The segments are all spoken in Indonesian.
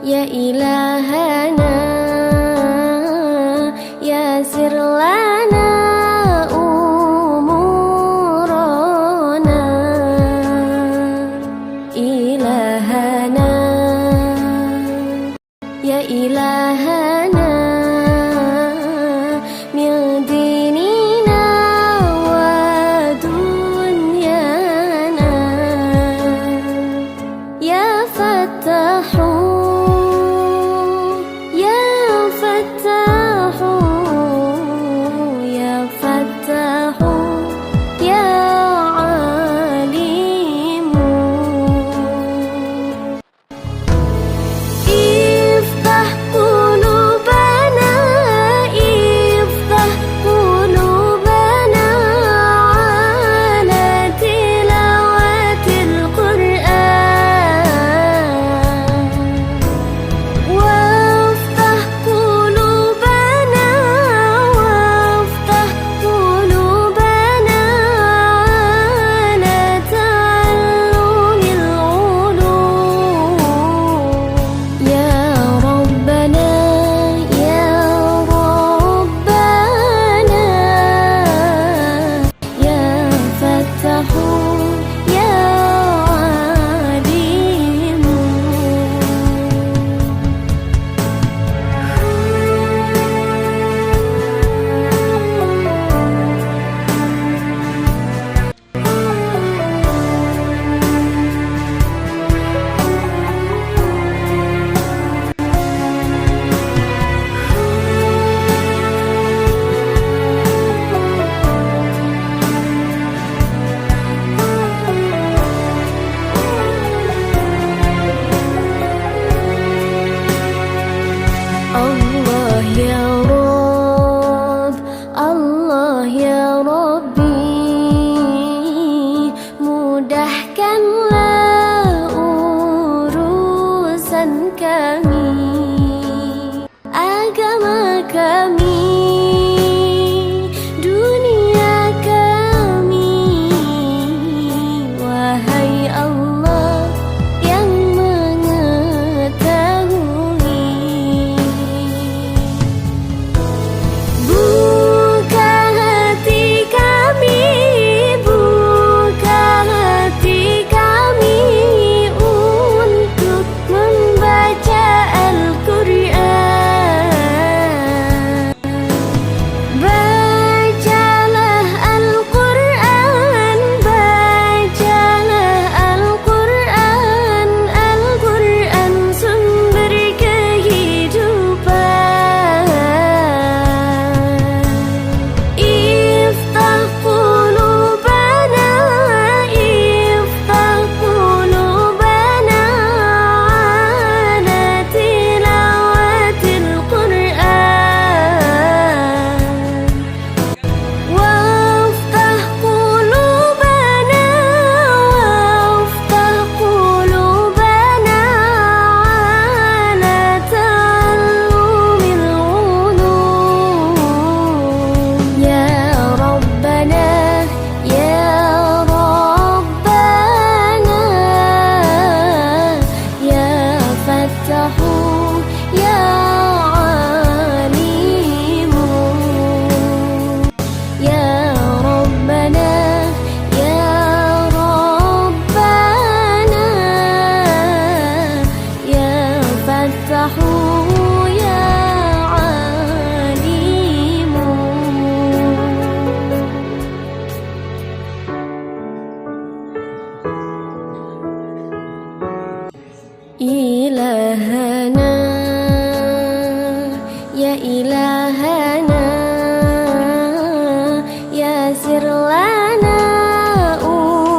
Ya ilahana yasir lana umurana. Ilahana ya ilahana min dinina wa dunyana. Ya Fattahu Allah ya Rabb, Allah ya Rabbi, mudahkanlah urusan kami, agama kami, dunia kami. Wahai Allah yang ilahana ya ilahana yasir lana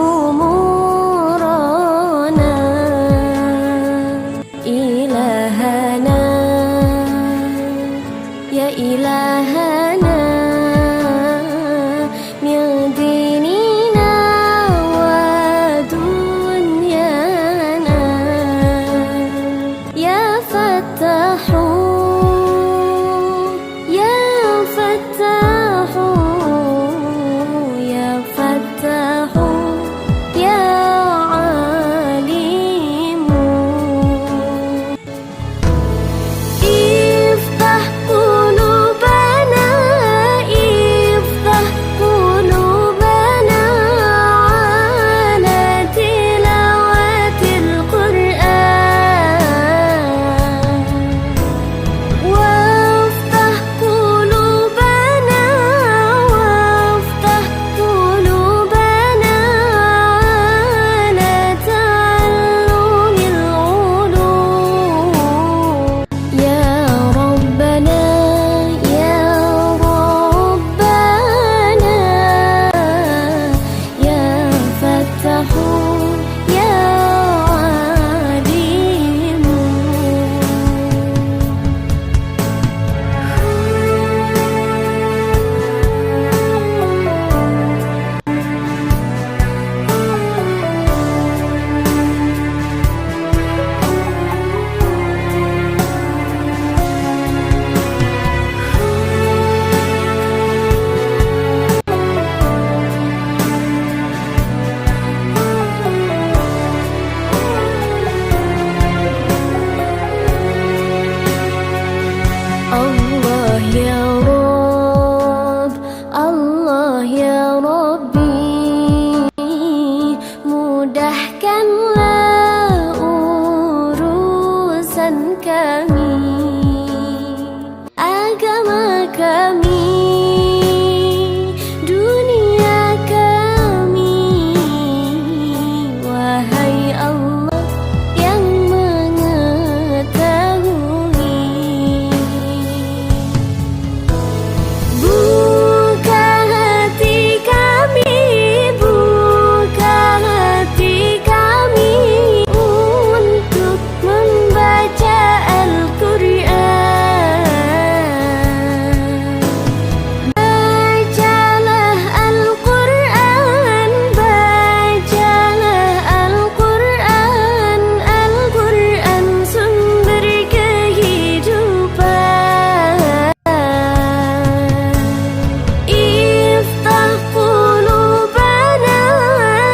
umurana. Ilahana ya ilahana min dinina wa dunyana. Ya Fattahu ya Fattahu ya Fattahu ya alimu. kami, agama kami, dunia kami. Wahai Allah yang mengetahui, buka hati kami, buka hati kami untuk membaca Al-Quran. Bacalah Al-Quran, bacalah Al-Quran, Al-Quran sumber kehidupan. Iftah qulubana,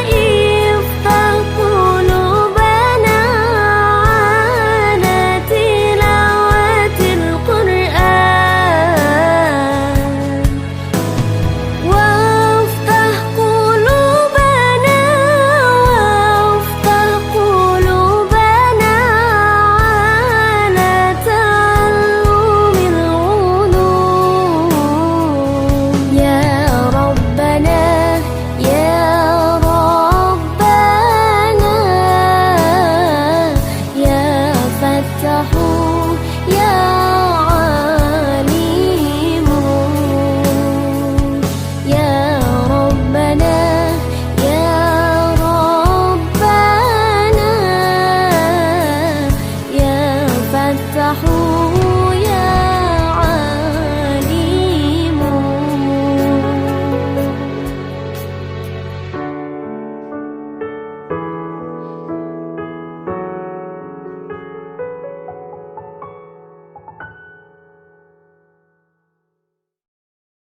iftah qulubana ala tilawatil Quran. Waftah qulubana, waftah qulubana ala ta'allumil ulum. Ya Rabbana, ya Rabbana, ya Fattahu, ya Alimu. Ya Rabbana, ya Rabbana, ya Fattahu.